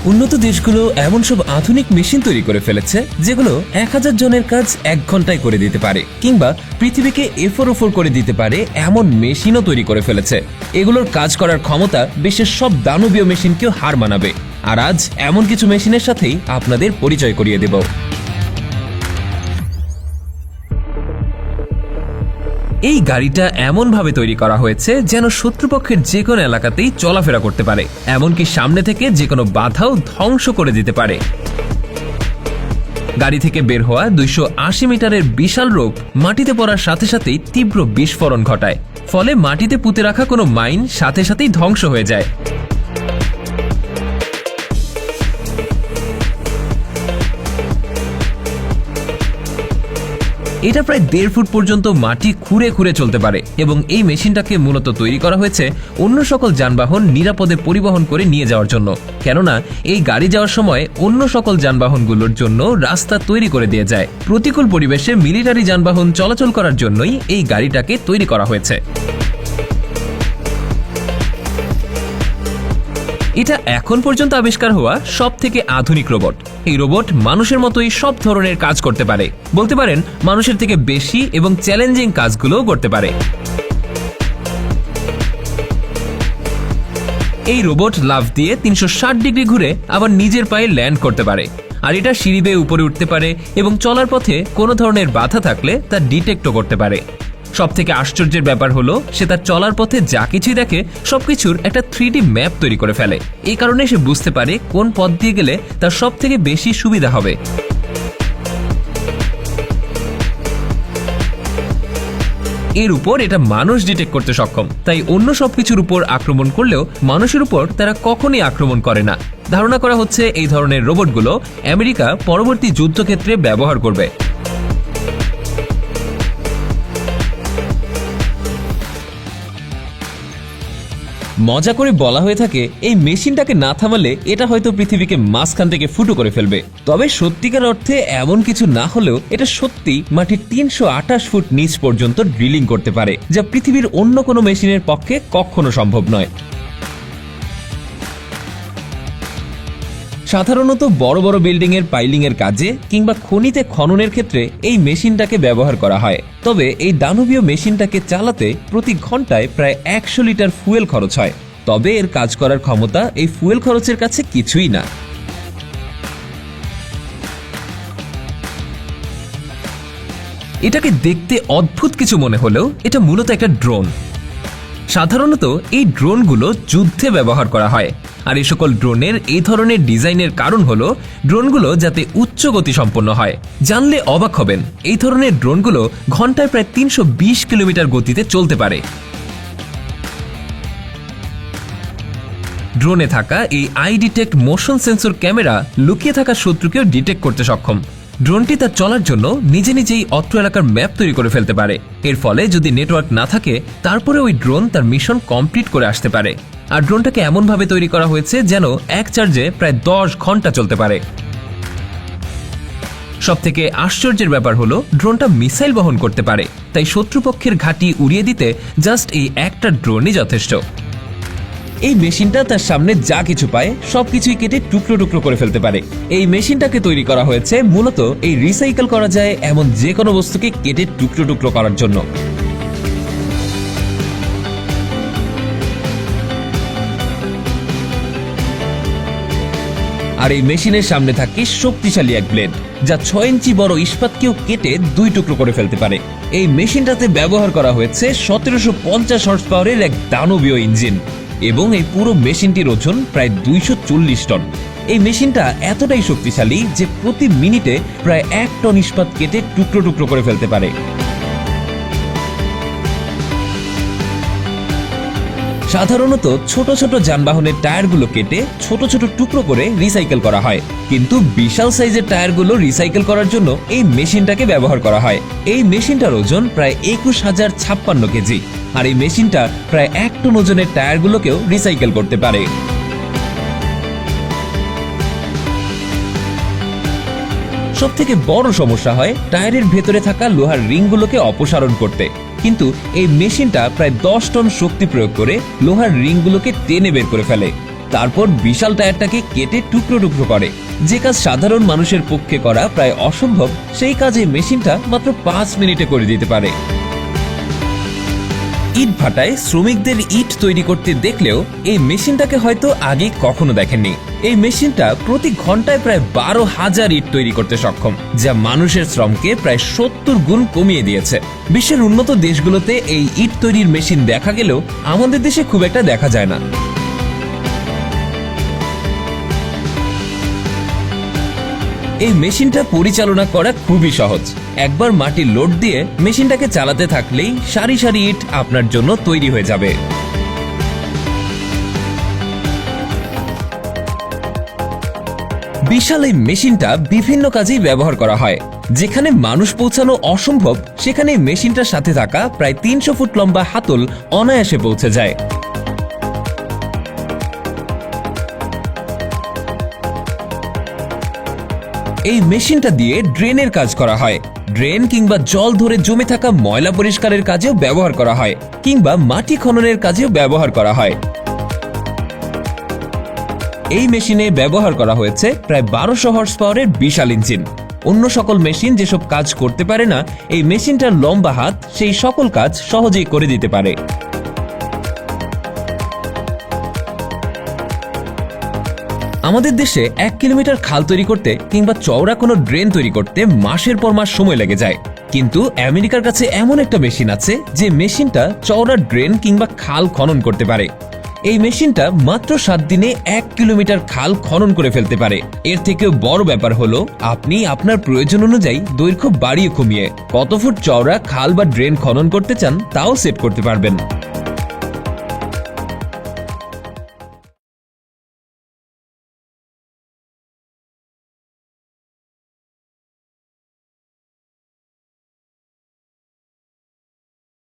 উন্নত দেশগুলো এমন সব আধুনিক মেশিন তৈরি করে ফেলেছে যেগুলো 1000 জনের কাজ 1 ঘন্টায় করে দিতে পারে, কিংবা পৃথিবীকে এফোর করে দিতে পারে এমন মেশিনও তৈরি করে ফেলেছে। এগুলোর কাজ করার ক্ষমতা বিশ্বের সব দানবীয় মেশিনকেও হার মানাবে। আর আজ এমন কিছু মেশিনের সাথেই আপনাদের পরিচয় করিয়ে দেব। এই গাড়িটা এমন ভাবে তৈরি করা হয়েছে যেন শত্রুপক্ষের যে কোনো এলাকাতেই চলাফেরা করতে পারে, এমনকি সামনে থেকে যে কোনো বাধাও ধ্বংস করে দিতে পারে। গাড়ি থেকে বের হওয়া 280 মিটারের বিশাল রোপ মাটিতে পড়ার সাথে সাথেই তীব্র বিস্ফোরণ ঘটায়, ফলে মাটিতে পুঁতে রাখা কোনো মাইন সাথে সাথেই ধ্বংস হয়ে যায়। এটা প্রায় 1.5 ফুট পর্যন্ত মাটি খুঁড়ে খুঁড়ে চলতে পারে এবং এই মেশিনটাকে মূলত তৈরি করা হয়েছে অন্য সকল যানবাহন নিরাপদে পরিবহন করে নিয়ে যাওয়ার জন্য, কেননা এই গাড়ি যাওয়ার সময় অন্য সকল যানবাহনগুলোর জন্য রাস্তা তৈরি করে দিয়ে যায়। প্রতিকূল পরিবেশে মিলিটারি যানবাহন চলাচল করার জন্যই এই গাড়িটাকে তৈরি করা হয়েছে। এটা এখন পর্যন্ত আবিষ্কার হওয়া সব থেকে আধুনিক রোবট। এই রোবট মানুষের মতোই সব ধরনের কাজ করতে পারে, বলতে পারেন মানুষের থেকে বেশি এবং চ্যালেঞ্জিং কাজগুলোও করতে পারে। এই রোবট লাফ দিয়ে 360 ডিগ্রি ঘুরে আবার নিজের পায়ে ল্যান্ড করতে পারে, আর এটা সিঁড়ি বেয়ে উপরে উঠতে পারে এবং চলার পথে কোনো ধরনের বাধা থাকলে তা ডিটেক্টও করতে পারে। সব থেকে আশ্চর্যের ব্যাপার হলো সে তার চলার পথে যা কিছুই দেখে সবকিছুর একটা 3D ম্যাপ তৈরি করে ফেলে। এই কারণে সে বুঝতে পারে কোন পথ দিয়ে গেলে তার সব থেকে বেশি সুবিধা হবে। এর উপর এটা মানুষ ডিটেক্ট করতে সক্ষম, তাই অন্য সবকিছুর উপর আক্রমণ করলেও মানুষের উপর তারা কখনোই আক্রমণ করে না। ধারণা করা হচ্ছে এই ধরনের রোবটগুলো আমেরিকা পরবর্তী যুদ্ধক্ষেত্রে ব্যবহার করবে। মজা করে বলা হয়ে থাকে এই মেশিনটাকে না থামালে এটা হয়তো পৃথিবীকে মাঝখান থেকে ফুটো করে ফেলবে। তবে সত্যিকার অর্থে এমন কিছু না হলেও এটা সত্যি মাটির 328 ফুট নিচ পর্যন্ত ড্রিলিং করতে পারে, যা পৃথিবীর অন্য কোনো মেশিনের পক্ষে কখনো সম্ভব নয়। সাধারণত বড় বড় বিল্ডিং এর পাইলিং এর কাজে কিংবা খনিতে খননের ক্ষেত্রে এই মেশিনটাকে ব্যবহার করা হয়। তবে এই দানবীয় মেশিনটাকে চালাতে প্রতি ঘন্টায় প্রায় 100 লিটার ফুয়েল খরচ হয়। তবে এর কাজ করার ক্ষমতা এই ফুয়েল খরচের কাছে কিছুই না। এটাকে দেখতে অদ্ভুত কিছু মনে হলেও এটা মূলত একটা ড্রোন। সাধারণত এই ড্রোনগুলো যুদ্ধে ব্যবহার করা হয়, আর এই সকল ড্রোনের এই ধরনের ডিজাইনের কারণ হলো ড্রোনগুলো যাতে উচ্চ গতি সম্পন্ন হয়। জানলে অবাক হবেন, এই ধরনের ড্রোনগুলো ঘন্টায় প্রায় 320 কিলোমিটার গতিতে চলতে পারে। ড্রোনে থাকা এই I detect motion sensor camera লুকিয়ে থাকা শত্রুকেও ডিটেক্ট করতে সক্ষম। ড্রোনটি তার চলার জন্য নিজে নিজেই অত্র এলাকার ম্যাপ তৈরি করে ফেলতে পারে। এর ফলে যদি নেটওয়ার্ক না থাকে তারপরে ওই ড্রোন তার মিশন কমপ্লিট করে আসতে পারে। আর ড্রোনটাকে এমনভাবে তৈরি করা হয়েছে যেন এক চার্জে প্রায় 10 ঘন্টা চলতে পারে। সবথেকে আশ্চর্যের ব্যাপার হলো ড্রোনটা মিসাইল বহন করতে পারে, তাই শত্রুপক্ষের ঘাঁটি উড়িয়ে দিতে জাস্ট এই একটা ড্রোনই যথেষ্ট। এই মেশিনটা তার সামনে যা কিছু পায় সবকিছুই কেটে টুকরো টুকরো করে ফেলতে পারে। এই মেশিনটাকে তৈরি করা হয়েছে মূলত এই রিসাইকেল করা যায় এমন যে কোনো বস্তুকে কেটে টুকরো টুকরো করার জন্য। আর এই মেশিনের সামনে থাকে শক্তিশালী এক ব্লেড, যা 6 ইঞ্চি বড় ইস্পাতকেও কেটে 2 টুকরো করে ফেলতে পারে। এই মেশিনটাতে ব্যবহার করা হয়েছে 1750 হর্স পাওয়ারের এক দানবীয় ইঞ্জিন, এবং এই পুরো মেশিনটির ওজন প্রায় 240 টন। এই মেশিনটা এতটাই শক্তিশালী যে প্রতি মিনিটে প্রায় 1 টন ইস্পাত কেটে টুকরো টুকরো করে ফেলতে পারে। সাধারণত ছোট ছোট যানবাহনের টায়ারগুলো কেটে ছোট ছোট টুকরো করে রিসাইকেল করা হয়, কিন্তু বিশাল সাইজের টায়ারগুলো রিসাইকেল করার জন্য এই মেশিনটাকে ব্যবহার করা হয়। এই মেশিনটার ওজন প্রায় 21,056 কেজি, আর এই মেশিনটা প্রায় 1 টন ওজনের টায়ারগুলোকেও রিসাইকেল করতে পারে। সবথেকে বড় সমস্যা হয় টায়ারের ভেতরে থাকা লোহার রিংগুলোকে অপসারণ করতে, কিন্তু এই মেশিনটা প্রায় 10 টন শক্তি প্রয়োগ করে লোহার রিংগুলোকে টেনে বের করে ফেলে। তারপর বিশাল টায়ারটাকে কেটে টুকরো টুকরো করে। যে কাজ সাধারণ মানুষের পক্ষে করা প্রায় অসম্ভব, সেই কাজ এই মেশিনটা মাত্র 5 মিনিটে করে দিতে পারে। ইট ভাটায় শ্রমিকদের ইট তৈরি করতে দেখলেও এই মেশিনটাকে হয়তো আগে কখনো দেখেননি। এই মেশিনটা প্রতি ঘন্টায় প্রায় 12,000 ইট তৈরি করতে সক্ষম, যা মানুষের শ্রমকে প্রায় 70 গুণ কমিয়ে দিয়েছে। বিশ্বের উন্নত দেশগুলোতে এই ইট তৈরির মেশিন দেখা গেলেও আমাদের দেশে খুব একটা দেখা যায় না। এই মেশিনটা পরিচালনা করা খুবই সহজ। একবার মাটির লোড দিয়ে মেশিনটাকে চালাতে থাকলেই সারি সারি ইট আপনার জন্য তৈরি হয়ে যাবে। বিশাল এই মেশিনটা বিভিন্ন কাজেই ব্যবহার করা হয়। যেখানে মানুষ পৌঁছানো অসম্ভব, সেখানে মেশিনটার সাথে থাকা প্রায় 300 ফুট লম্বা হাতল অনায়াসে পৌঁছে যায়। এই মেশিনটা দিয়ে ড্রেনের কাজ করা হয়। ড্রেন কিংবা জল ধরে জমে থাকা ময়লা পরিষ্কারের কাজেও ব্যবহার করা হয়, কিংবা মাটি খননের কাজেও ব্যবহার করা হয়। এই মেশিনে ব্যবহার করা হয়েছে প্রায় 1200 হর্স পাওয়ারের বিশাল ইঞ্জিন। অন্য সকল মেশিন যেসব কাজ করতে পারে না, এই মেশিনটার লম্বা হাত সেই সকল কাজ সহজেই করে দিতে পারে। আমাদের দেশে 1 কিলোমিটার খাল তৈরি করতে কিংবা চওড়া কোনো ড্রেন তৈরি করতে মাসের পর মাস সময় লেগে যায়। কিন্তু আমেরিকার কাছে এমন একটা মেশিন আছে যে মেশিনটা চওড়া ড্রেন কিংবা খাল খনন করতে পারে। এই মেশিনটা মাত্র 7 দিনে 1 কিলোমিটার খাল খনন করে ফেলতে পারে। এর থেকেও বড় ব্যাপার হলো, আপনি আপনার প্রয়োজন অনুযায়ী দৈর্ঘ্য বাড়িয়ে কমিয়ে কত ফুট চওড়া খাল বা ড্রেন খনন করতে চান তাও সেট করতে পারবেন।